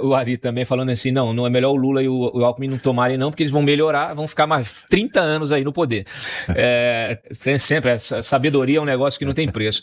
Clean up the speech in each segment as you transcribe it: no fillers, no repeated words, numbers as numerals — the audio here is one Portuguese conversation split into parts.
O Ari também falando assim, não é melhor o Lula e o Alckmin não tomarem não, porque eles vão melhorar, vão ficar mais 30 anos aí no poder. Sempre, essa sabedoria é um negócio que não tem preço.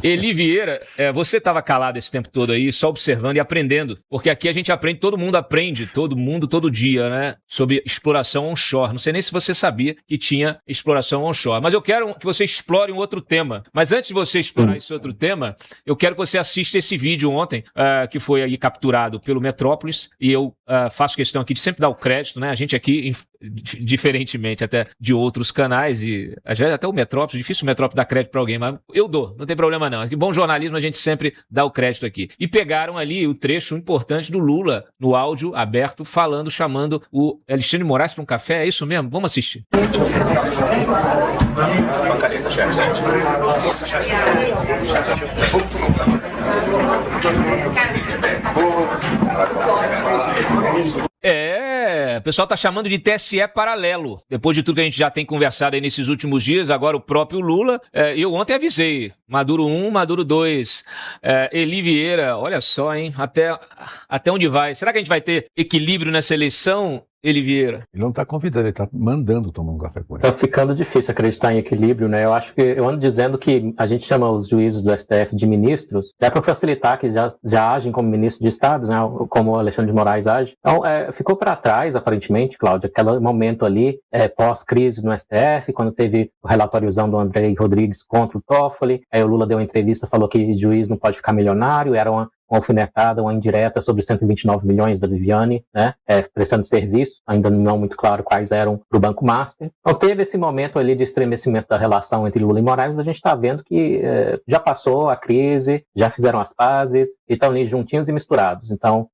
Eli Vieira, você estava calado esse tempo todo aí, só observando e aprendendo, porque aqui a gente aprende, todo mundo, todo dia, né, sobre exploração onshore. Não sei nem se você sabia que tinha exploração onshore, mas eu quero que você explore um outro tema. Mas antes de você explorar esse outro tema, eu quero que você assista esse vídeo ontem, que foi aí capturado pelo Metrópolis, e eu faço questão aqui de sempre dar o crédito, né? A gente aqui, diferentemente até de outros canais, e às vezes até o Metrópolis, difícil o Metrópolis dar crédito para alguém, mas eu dou, não tem problema não. Aqui, bom jornalismo, a gente sempre dá o crédito aqui. E pegaram ali o trecho importante do Lula, no áudio aberto, chamando o Alexandre de Moraes para um café, é isso mesmo? Vamos assistir. O pessoal tá chamando de TSE paralelo. Depois de tudo que a gente já tem conversado aí nesses últimos dias, agora o próprio Lula, eu ontem avisei, Maduro 1, Maduro 2, Eli Vieira, olha só, hein, até onde vai? Será que a gente vai ter equilíbrio nessa eleição? Eli Vieira. Ele não está convidando, ele está mandando tomar um café com ele. Tá ficando difícil acreditar em equilíbrio, né? Eu acho que eu ando dizendo que a gente chama os juízes do STF de ministros, para facilitar que já agem como ministros de Estado, né? Como o Alexandre de Moraes age. Então, ficou para trás, aparentemente, Cláudia, aquele momento ali, pós-crise no STF, quando teve o relatóriozão do André Rodrigues contra o Toffoli, aí o Lula deu uma entrevista, falou que juiz não pode ficar milionário, era uma alfinetada, uma indireta sobre 129 milhões da Viviane, né, prestando serviço, ainda não muito claro quais eram para o Banco Master. Então teve esse momento ali de estremecimento da relação entre Lula e Moraes, a gente está vendo que já passou a crise, já fizeram as pazes, e estão ali juntinhos e misturados. Então,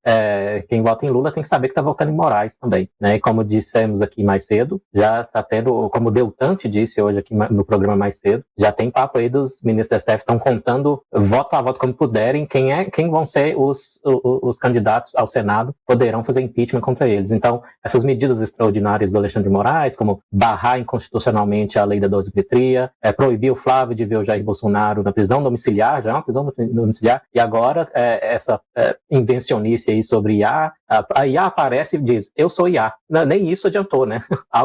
quem vota em Lula tem que saber que está votando em Moraes também, né, e como dissemos aqui mais cedo, já está tendo, como o Deltante disse hoje aqui no programa mais cedo, já tem papo aí dos ministros da STF, estão contando voto a voto como puderem, quem vão ser os candidatos ao Senado, poderão fazer impeachment contra eles. Então, essas medidas extraordinárias do Alexandre de Moraes, como barrar inconstitucionalmente a lei da dosimetria, proibir o Flávio de ver o Jair Bolsonaro na prisão domiciliar, já é uma prisão domiciliar, e agora essa invencionice aí sobre IA, a IA aparece e diz, eu sou IA. Nem isso adiantou, né?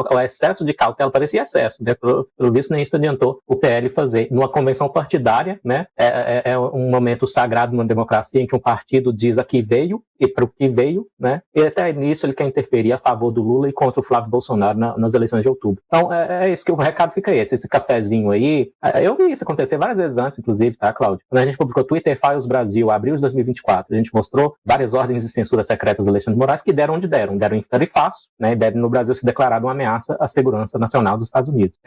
O excesso de cautela, parecia excesso, né? Pelo visto, nem isso adiantou o PL fazer. Numa convenção partidária, né? É um momento sagrado numa democracia em que um partido diz a que veio e para o que veio, né? E até nisso ele quer interferir a favor do Lula e contra o Flávio Bolsonaro nas eleições de outubro. Então, é isso que o recado fica esse cafezinho aí. Eu vi isso acontecer várias vezes antes, inclusive, tá, Cláudio? Quando a gente publicou Twitter Files Brasil, abril de 2024, a gente mostrou várias ordens de censura secretas do Alexandre de Moraes que deram onde deram em tarifaço, né? E devem no Brasil se declarado uma ameaça à segurança nacional dos Estados Unidos.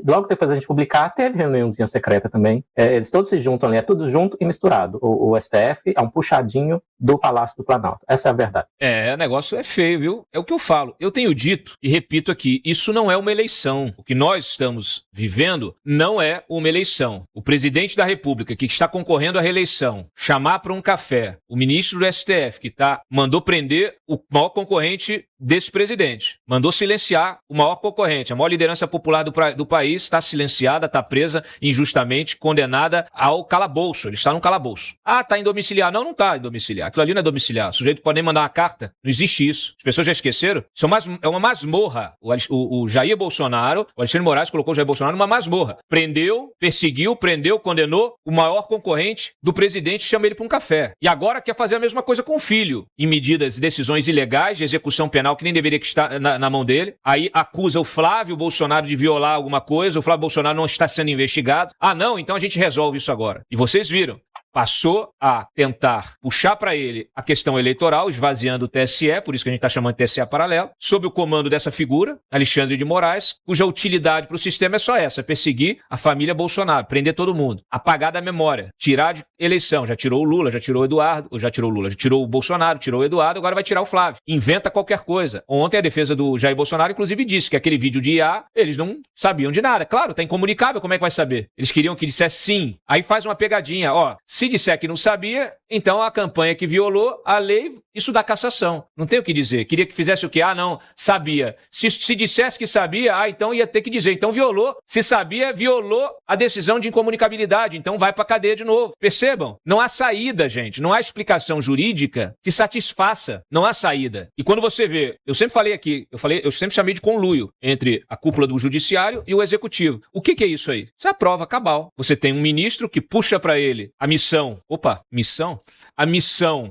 Logo depois da gente publicar, teve reuniãozinha secreta também. Eles todos se juntam ali, é tudo junto e misturado. O STF é um puxadinho do Palácio do Planalto. Essa é a verdade. O negócio é feio, viu? É o que eu falo. Eu tenho dito e repito aqui, isso não é uma eleição. O que nós estamos vivendo não é uma eleição. O presidente da República, que está concorrendo à reeleição, chamar para um café o ministro do STF, que mandou prender o maior concorrente desse presidente, mandou silenciar o maior concorrente, a maior liderança popular do país, está silenciada, está presa injustamente, condenada ao calabouço. Ele está num calabouço. Está em domiciliar. Não está em domiciliar. Aquilo ali não é domiciliar. O sujeito pode nem mandar uma carta. Não existe isso. As pessoas já esqueceram. Isso é uma masmorra. O Jair Bolsonaro, o Alexandre de Moraes colocou o Jair Bolsonaro numa masmorra. Perseguiu, condenou o maior concorrente do presidente, chama ele para um café. E agora quer fazer a mesma coisa com o filho, em medidas e decisões ilegais de execução penal que nem deveria estar na mão dele. Aí acusa o Flávio Bolsonaro de violar alguma coisa, o Flávio Bolsonaro não está sendo investigado. Não, então a gente resolve isso agora. E vocês viram, passou a tentar puxar para ele a questão eleitoral, esvaziando o TSE, por isso que a gente está chamando de TSE paralelo, sob o comando dessa figura, Alexandre de Moraes, cuja utilidade para o sistema é só essa, perseguir a família Bolsonaro, prender todo mundo, apagar da memória, tirar de eleição, já tirou o Lula, já tirou o Bolsonaro, tirou o Eduardo, agora vai tirar o Flávio, inventa qualquer coisa. Ontem a defesa do Jair Bolsonaro, inclusive, disse que aquele vídeo de IA, eles não sabiam de nada. Claro, tá incomunicável, como é que vai saber? Eles queriam que dissesse sim, aí faz uma pegadinha, Se disser que não sabia, então a campanha que violou a lei, isso dá cassação. Não tem o que dizer. Queria que fizesse o quê? Ah, não, sabia. Se dissesse que sabia, então ia ter que dizer. Então violou. Se sabia, violou a decisão de incomunicabilidade. Então vai pra cadeia de novo. Percebam? Não há saída, gente. Não há explicação jurídica que satisfaça. Não há saída. E quando você vê, eu sempre falei aqui, eu sempre chamei de conluio entre a cúpula do judiciário e o executivo. O que é isso aí? Isso é a prova cabal. Você tem um ministro que puxa pra ele a missão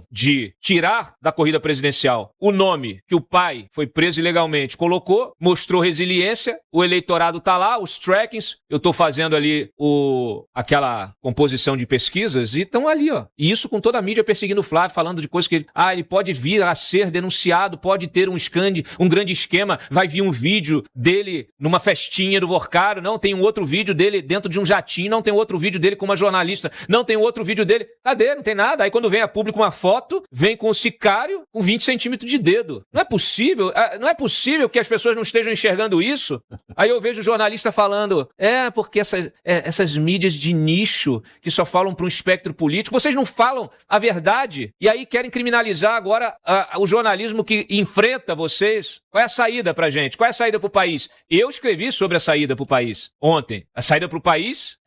de tirar da corrida presidencial o nome que o pai foi preso ilegalmente, colocou, mostrou resiliência, o eleitorado tá lá, os trackings, eu tô fazendo ali aquela composição de pesquisas e estão ali, ó. E isso com toda a mídia perseguindo o Flávio, falando de coisas que ele pode vir a ser denunciado, pode ter um grande esquema, vai vir um vídeo dele numa festinha do Vorcaro, não, tem um outro vídeo dele dentro de um jatinho, não tem outro vídeo dele com uma jornalista, não tem outro vídeo dele, cadê? Não tem nada. Aí quando vem a público uma foto, vem com o sicário com 20 centímetros de dedo. Não é possível que as pessoas não estejam enxergando isso. Aí eu vejo o jornalista falando, porque essas mídias de nicho que só falam para um espectro político, vocês não falam a verdade. E aí querem criminalizar agora o jornalismo que enfrenta vocês. Qual é a saída pra gente? Qual é a saída pro país? Eu escrevi sobre a saída pro país ontem. A saída pro país,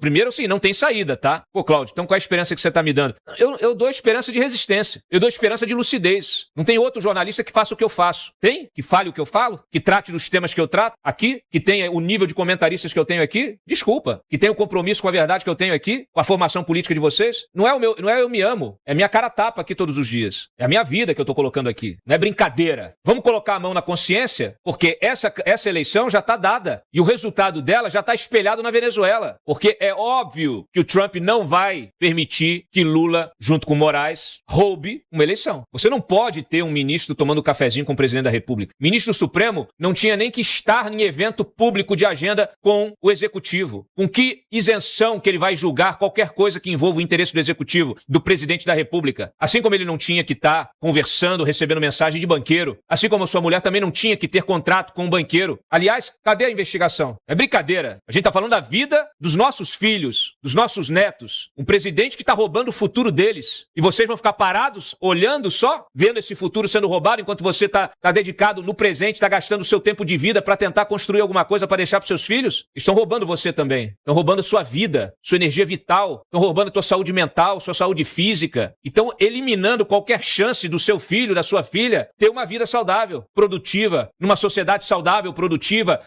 primeiro assim, não tem saída, tá? Pô, Cláudio, então qual é a esperança que você tá me dando? Eu dou esperança de resistência. Eu dou esperança de lucidez. Não tem outro jornalista que faça o que eu faço. Tem? Que fale o que eu falo? Que trate dos temas que eu trato aqui? Que tenha o nível de comentaristas que eu tenho aqui? Desculpa. Que tenha o compromisso com a verdade que eu tenho aqui? Com a formação política de vocês? Não é eu me amo. É minha cara tapa aqui todos os dias. É a minha vida que eu tô colocando aqui. Não é brincadeira. Vamos colocar a mão na consciência? Porque essa eleição já tá dada. E o resultado dela já tá espelhado na Venezuela. Porque é óbvio que o Trump não vai permitir que Lula, junto com Moraes, roube uma eleição. Você não pode ter um ministro tomando cafezinho com o presidente da República. O ministro Supremo não tinha nem que estar em evento público de agenda com o executivo. Com que isenção que ele vai julgar qualquer coisa que envolva o interesse do executivo, do presidente da República. Assim como ele não tinha que estar conversando, recebendo mensagem de banqueiro. Assim como a sua mulher também não tinha que ter contrato com um banqueiro. Aliás, cadê a investigação? É brincadeira. A gente tá falando da vida dos nossos filhos, dos nossos netos. Um presidente que tá roubando o futuro deles. E vocês vão ficar parados, olhando só, vendo esse futuro sendo roubado, enquanto você tá dedicado no presente, tá gastando o seu tempo de vida para tentar construir alguma coisa para deixar pros seus filhos? Estão roubando você também. Estão roubando a sua vida, sua energia vital. Estão roubando a tua saúde mental, sua saúde física. Estão eliminando qualquer chance do seu filho, da sua filha, ter uma vida saudável, produtiva, numa sociedade saudável, produtiva,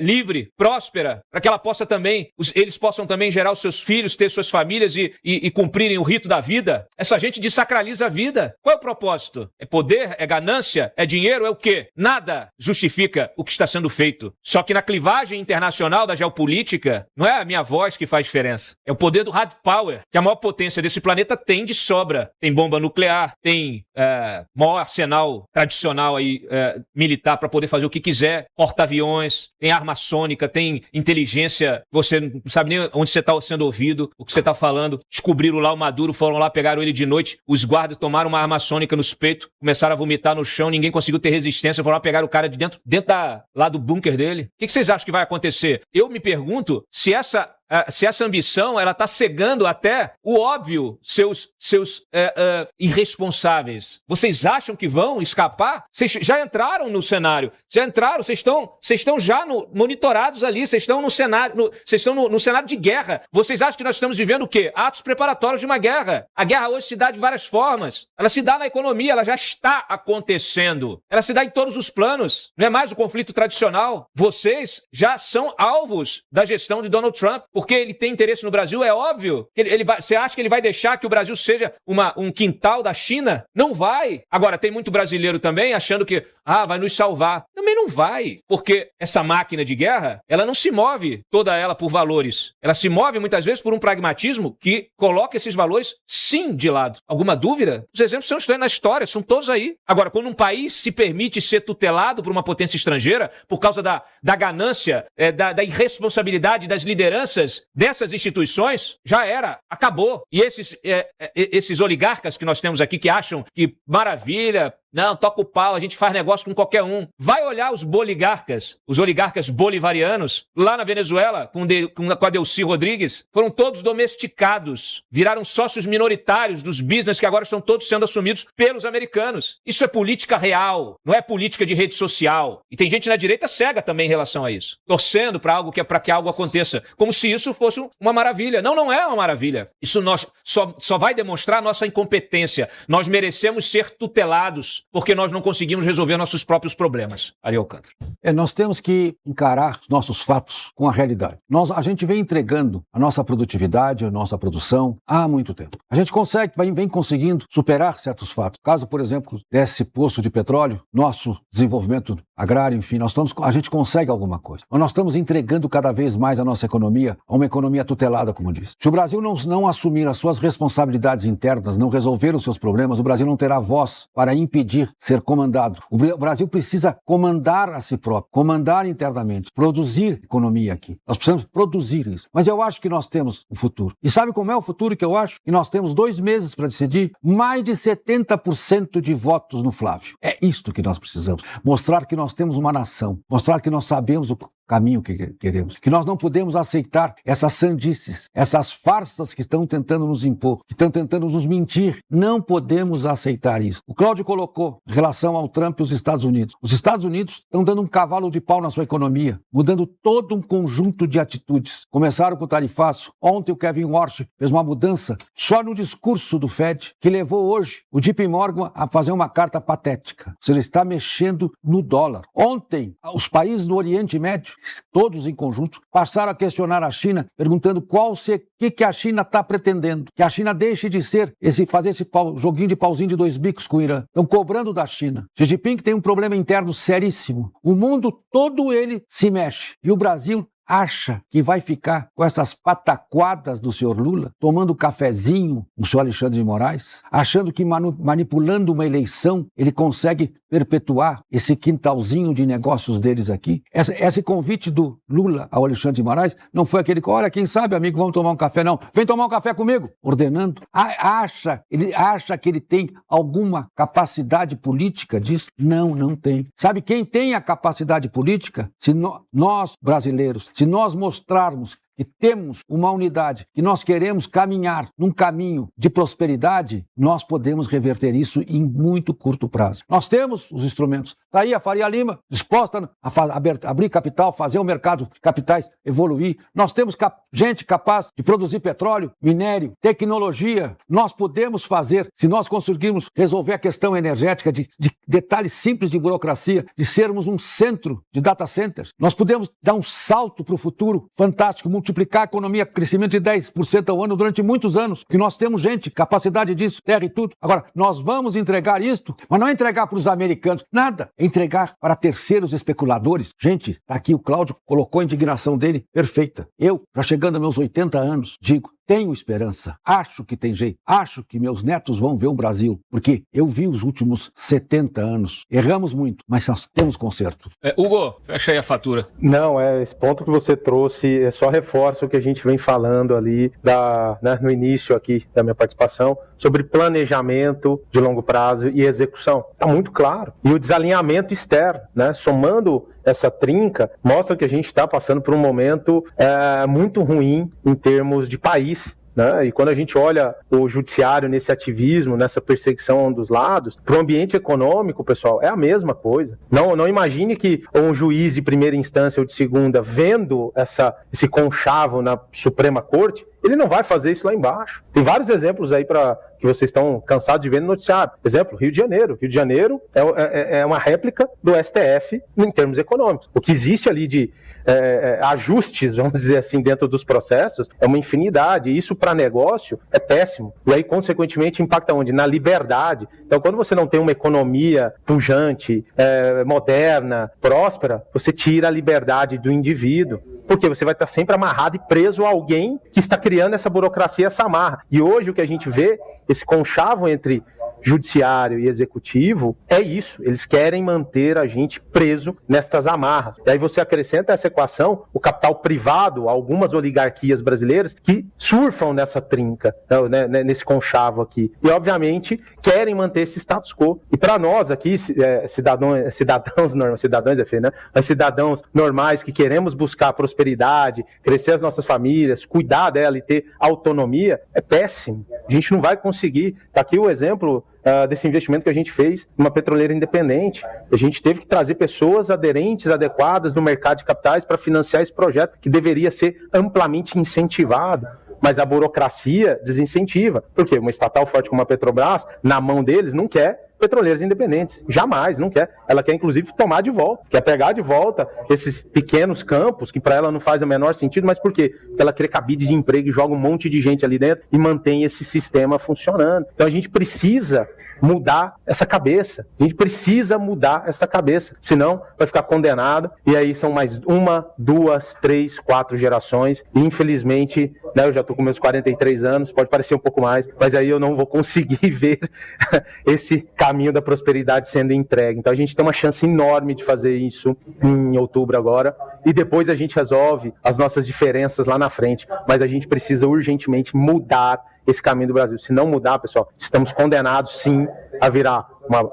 livre, próspera, para que ela possa também, eles possam também gerar os seus filhos, ter suas famílias e cumprirem o rito da vida. Essa gente desacraliza a vida. Qual é o propósito? É poder? É ganância? É dinheiro? É o quê? Nada justifica o que está sendo feito. Só que na clivagem internacional da geopolítica, não é a minha voz que faz diferença. É o poder do hard power, que a maior potência desse planeta tem de sobra. Tem bomba nuclear, tem maior arsenal tradicional aí, militar para poder fazer o que quiser, porta-aviões, tem arma sônica, tem inteligência, você não sabe nem onde você está sendo ouvido, o que você está falando. Descobriram lá o Maduro, foram lá, pegaram ele de noite, os guardas tomaram uma arma sônica nos peitos, começaram a vomitar no chão, ninguém conseguiu ter resistência, foram lá, pegaram o cara de dentro lá do bunker dele. O que vocês acham que vai acontecer? Eu me pergunto se essa ambição, ela tá cegando até o óbvio, seus irresponsáveis. Vocês acham que vão escapar? Vocês já entraram no cenário, vocês estão já monitorados ali, vocês estão no cenário, vocês estão no cenário de guerra. Vocês acham que nós estamos vivendo o quê? Atos preparatórios de uma guerra. A guerra hoje se dá de várias formas. Ela se dá na economia, ela já está acontecendo. Ela se dá em todos os planos. Não é mais o conflito tradicional. Vocês já são alvos da gestão de Donald Trump. Porque ele tem interesse no Brasil, é óbvio. Você acha que ele vai deixar que o Brasil seja um quintal da China? Não vai. Agora, tem muito brasileiro também achando que vai nos salvar. Também não vai. Porque essa máquina de guerra, ela não se move toda ela por valores. Ela se move muitas vezes por um pragmatismo que coloca esses valores, sim, de lado. Alguma dúvida? Os exemplos estão na história, são todos aí. Agora, quando um país se permite ser tutelado por uma potência estrangeira, por causa da ganância, da irresponsabilidade das lideranças dessas instituições, já era, acabou. E esses oligarcas que nós temos aqui que acham que maravilha, Não, toca o pau, a gente faz negócio com qualquer um. Vai olhar os oligarcas bolivarianos, lá na Venezuela, com a Delcy Rodrigues, foram todos domesticados, viraram sócios minoritários dos business que agora estão todos sendo assumidos pelos americanos. Isso é política real, não é política de rede social. E tem gente na direita cega também em relação a isso, torcendo para que algo aconteça, como se isso fosse uma maravilha. Não, não é uma maravilha. Isso só vai demonstrar a nossa incompetência. Nós merecemos ser tutelados porque nós não conseguimos resolver nossos próprios problemas. Ari Alcântara. Nós temos que encarar nossos fatos com a realidade. A gente vem entregando a nossa produtividade, a nossa produção há muito tempo. A gente vem conseguindo superar certos fatos. Caso, por exemplo, desse poço de petróleo, nosso desenvolvimento agrário, enfim, a gente consegue alguma coisa. Mas nós estamos entregando cada vez mais a nossa economia a uma economia tutelada, como disse. Se o Brasil não assumir as suas responsabilidades internas, não resolver os seus problemas, o Brasil não terá voz para impedir ser comandado. O Brasil precisa comandar a si próprio, comandar internamente, produzir economia aqui. Nós precisamos produzir isso. Mas eu acho que nós temos um futuro. E sabe como é o futuro que eu acho? Que nós temos 2 meses para decidir, mais de 70% de votos no Flávio. É isto que nós precisamos. Mostrar que nós temos uma nação, mostrar que nós sabemos o caminho que queremos, que nós não podemos aceitar essas sandices, essas farsas que estão tentando nos impor, que estão tentando nos mentir. Não podemos aceitar isso. O Cláudio colocou em relação ao Trump e os Estados Unidos. Os Estados Unidos estão dando um cavalo de pau na sua economia, mudando todo um conjunto de atitudes. Começaram com o tarifaço. Ontem o Kevin Warsh fez uma mudança só no discurso do Fed, que levou hoje o JP Morgan a fazer uma carta patética. Ou seja, ele está mexendo no dólar. Ontem, os países do Oriente Médio, todos em conjunto, passaram a questionar a China, perguntando o que a China está pretendendo. Que a China deixe de fazer esse joguinho de pauzinho de 2 bicos com o Irã. Estão cobrando da China. Xi Jinping tem um problema interno seríssimo. O mundo todo ele se mexe. E o Brasil acha que vai ficar com essas pataquadas do senhor Lula, tomando cafezinho com o senhor Alexandre de Moraes, achando que manipulando uma eleição ele consegue perpetuar esse quintalzinho de negócios deles aqui. Esse convite do Lula ao Alexandre de Moraes não foi aquele que, olha, quem sabe, amigo, vamos tomar um café, não. Vem tomar um café comigo, ordenando. Ele acha que ele tem alguma capacidade política disso? Não tem. Sabe quem tem a capacidade política? Se nós, brasileiros, se nós mostrarmos que temos uma unidade, que nós queremos caminhar num caminho de prosperidade, nós podemos reverter isso em muito curto prazo. Nós temos os instrumentos. Está aí a Faria Lima disposta a abrir capital, fazer o mercado de capitais evoluir. Nós temos gente capaz de produzir petróleo, minério, tecnologia. Nós podemos fazer, se nós conseguirmos resolver a questão energética, de detalhes simples de burocracia, de sermos um centro de data centers. Nós podemos dar um salto para o futuro fantástico, multiplicar a economia, crescimento de 10% ao ano durante muitos anos, que nós temos gente, capacidade disso, terra e tudo. Agora, nós vamos entregar isto, mas não é entregar para os americanos, nada, é entregar para terceiros especuladores. Gente, tá aqui o Cláudio, colocou a indignação dele perfeita. Eu, já chegando aos meus 80 anos, digo, tenho esperança, acho que tem jeito, acho que meus netos vão ver o Brasil, porque eu vi os últimos 70 anos, erramos muito, mas nós temos conserto. Hugo, fecha aí a fatura. Não, esse ponto que você trouxe só reforça o que a gente vem falando ali no início aqui da minha participação, sobre planejamento de longo prazo e execução. Está muito claro. E o desalinhamento externo, né? Somando essa trinca, mostra que a gente está passando por um momento muito ruim em termos de país. Né? E quando a gente olha o judiciário nesse ativismo, nessa perseguição dos lados, para o ambiente econômico, pessoal, é a mesma coisa. Não imagine que um juiz de primeira instância ou de segunda, vendo esse conchavo na Suprema Corte, ele não vai fazer isso lá embaixo. Tem vários exemplos aí que vocês estão cansados de ver no noticiário. Exemplo, Rio de Janeiro. Rio de Janeiro é uma réplica do STF em termos econômicos. O que existe ali de ajustes, vamos dizer assim, dentro dos processos, é uma infinidade. E isso, para negócio, é péssimo. E aí, consequentemente, impacta onde? Na liberdade. Então, quando você não tem uma economia pujante, moderna, próspera, você tira a liberdade do indivíduo. Porque você vai estar sempre amarrado e preso a alguém que está criando essa burocracia, essa amarra. E hoje o que a gente vê, esse conchavo entre judiciário e executivo é isso, eles querem manter a gente preso nestas amarras. E aí você acrescenta essa equação, o capital privado, algumas oligarquias brasileiras que surfam nessa trinca, né, nesse conchavo aqui, e obviamente querem manter esse status quo. E para nós aqui, cidadãos é feio, né? Mas cidadãos normais que queremos buscar prosperidade, crescer as nossas famílias, cuidar dela e ter autonomia, é péssimo. A gente não vai conseguir. Tá aqui o exemplo desse investimento que a gente fez numa petroleira independente. A gente teve que trazer pessoas aderentes, adequadas no mercado de capitais para financiar esse projeto que deveria ser amplamente incentivado. Mas a burocracia desincentiva. Por quê? Uma estatal forte como a Petrobras, na mão deles, não quer petroleiras independentes. Jamais, não quer. Ela quer, inclusive, tomar de volta. Quer pegar de volta esses pequenos campos, que para ela não faz o menor sentido, mas por quê? Porque ela cria cabide de emprego e joga um monte de gente ali dentro e mantém esse sistema funcionando. Então a gente precisa mudar essa cabeça. A gente precisa mudar essa cabeça. Senão vai ficar condenado. E aí são mais 1, 2, 3, 4 gerações. E infelizmente, né, eu já estou com meus 43 anos, pode parecer um pouco mais, mas aí eu não vou conseguir ver esse caminho da prosperidade sendo entregue. Então a gente tem uma chance enorme de fazer isso em outubro agora, e depois a gente resolve as nossas diferenças lá na frente, mas a gente precisa urgentemente mudar esse caminho do Brasil. Se não mudar, pessoal, estamos condenados sim a virar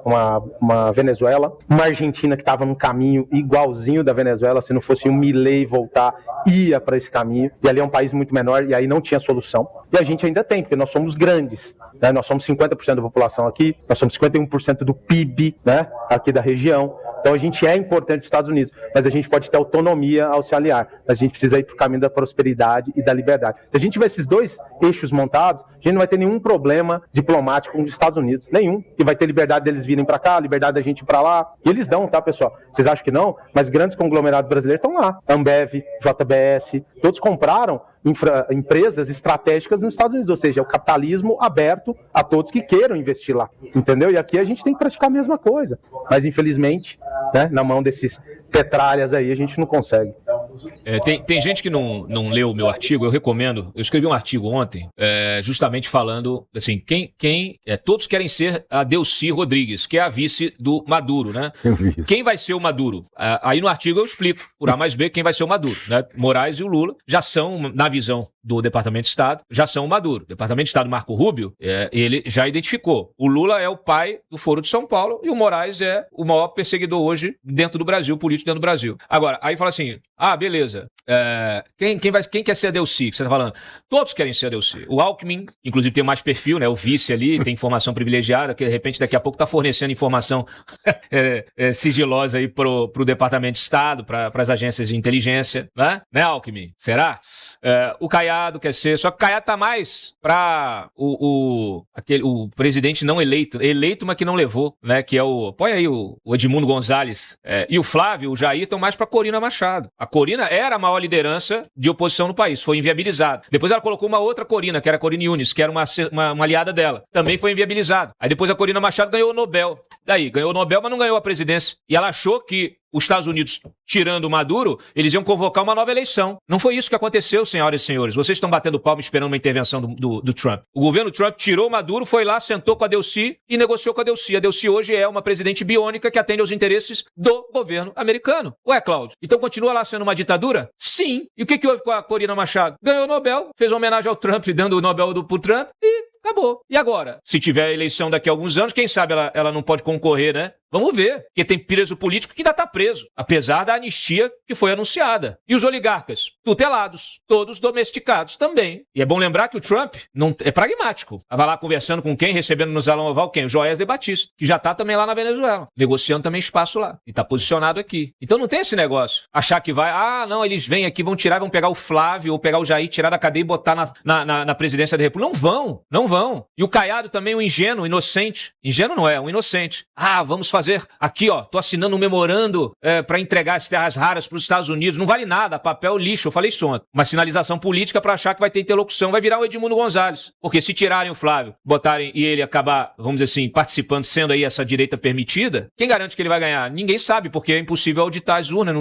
uma Venezuela, uma Argentina que estava num caminho igualzinho da Venezuela, se não fosse um Milei voltar, ia para esse caminho, e ali é um país muito menor, e aí não tinha solução. E a gente ainda tem, porque nós somos grandes, né? Nós somos 50% da população aqui, nós somos 51% do PIB, né, aqui da região. Então a gente é importante dos Estados Unidos, mas a gente pode ter autonomia ao se aliar. A gente precisa ir para o caminho da prosperidade e da liberdade. Se a gente tiver esses dois eixos montados, a gente não vai ter nenhum problema diplomático com os Estados Unidos. Nenhum. E vai ter liberdade deles virem para cá, liberdade da gente ir para lá. E eles dão, tá, pessoal? Vocês acham que não? Mas grandes conglomerados brasileiros estão lá. Ambev, JBS, todos compraram empresas estratégicas nos Estados Unidos, ou seja, é o capitalismo aberto a todos que queiram investir lá, entendeu? E aqui a gente tem que praticar a mesma coisa, mas infelizmente, né, na mão desses petralhas aí, a gente não consegue. Tem gente que não leu o meu artigo, eu recomendo. Eu escrevi um artigo ontem, justamente falando assim, todos querem ser a Delcy Rodrigues, que é a vice do Maduro, né? Quem vai ser o Maduro? Aí no artigo eu explico, por A mais B, quem vai ser o Maduro, né? Moraes e o Lula já são, na visão do Departamento de Estado, já são o Maduro. O Departamento de Estado Marco Rubio, ele já identificou. O Lula é o pai do Foro de São Paulo e o Moraes é o maior perseguidor hoje dentro do Brasil, político dentro do Brasil. Agora, aí fala assim, beleza, quem quer ser a Delcy, que você tá falando? Todos querem ser a Delcy. O Alckmin, inclusive tem mais perfil, né? O vice ali, tem informação privilegiada, que de repente daqui a pouco tá fornecendo informação sigilosa aí pro Departamento de Estado, para as agências de inteligência, né, Alckmin? Será? O Caiado quer ser, só que o Caiado tá mais pra o presidente não eleito, mas que não levou, né? Que é põe aí o Edmundo Gonzalez, e o Flávio, o Jair, estão mais pra Corina Machado. A Corina era a maior liderança de oposição no país, foi inviabilizada. Depois ela colocou uma outra Corina, que era a Corine Yunis, que era uma aliada dela, também foi inviabilizada. Aí depois a Corina Machado ganhou o Nobel. Daí, ganhou o Nobel, mas não ganhou a presidência. E ela achou que os Estados Unidos, tirando o Maduro, eles iam convocar uma nova eleição. Não foi isso que aconteceu, senhoras e senhores. Vocês estão batendo palma esperando uma intervenção do Trump. O governo Trump tirou o Maduro, foi lá, sentou com a Delcy e negociou com a Delcy. A Delcy hoje é uma presidente biônica que atende aos interesses do governo americano. Ué, Cláudio, então continua lá sendo uma ditadura? Sim. E o que houve com a Corina Machado? Ganhou o Nobel, fez uma homenagem ao Trump, dando o Nobel pro Trump e acabou. E agora? Se tiver eleição daqui a alguns anos, quem sabe ela não pode concorrer, né? Vamos ver, porque tem preso político que ainda está preso, apesar da anistia que foi anunciada. E os oligarcas? Tutelados, todos domesticados também. E é bom lembrar que o Trump não é pragmático. Estava lá conversando com quem, recebendo no Salão Oval quem? O Joesley Batista, que já está também lá na Venezuela, negociando também espaço lá. E está posicionado aqui. Então não tem esse negócio. Achar que vai, não, eles vêm aqui, vão tirar, vão pegar o Flávio ou pegar o Jair, tirar da cadeia e botar na presidência da República. Não vão. E o Caiado também, um ingênuo, inocente. Ingênuo não é, um inocente. Vamos fazer aqui, tô assinando um memorando para entregar as terras raras para os Estados Unidos. Não vale nada, papel lixo, eu falei isso ontem. Uma sinalização política para achar que vai ter interlocução, vai virar o Edmundo Gonzalez. Porque se tirarem o Flávio, botarem e ele acabar, vamos dizer assim, participando, sendo aí essa direita permitida, quem garante que ele vai ganhar? Ninguém sabe, porque é impossível auditar as urnas,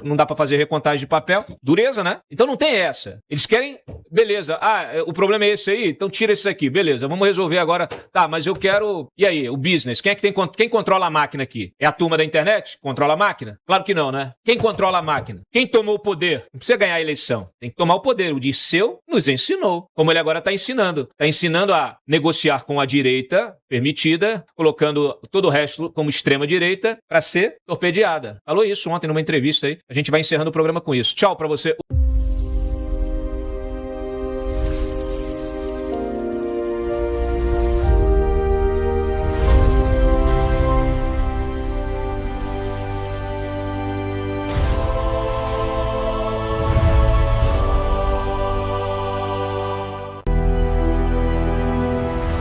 não dá para fazer recontagem de papel. Dureza, né? Então não tem essa. Eles querem, beleza, o problema é esse aí, então tira esse aqui. beleza, vamos resolver agora. Tá, mas eu quero... E aí, o business? Quem é que quem controla a máquina aqui? É a turma da internet? Controla a máquina? Claro que não, né? Quem controla a máquina? Quem tomou o poder? Não precisa ganhar a eleição. Tem que tomar o poder. O Dirceu nos ensinou, como ele agora está ensinando. Está ensinando a negociar com a direita permitida, colocando todo o resto como extrema-direita para ser torpedeada. Falou isso ontem numa entrevista aí. A gente vai encerrando o programa com isso. Tchau para você.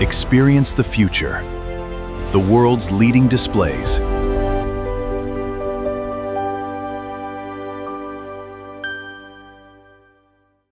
Experience the future. The world's leading displays,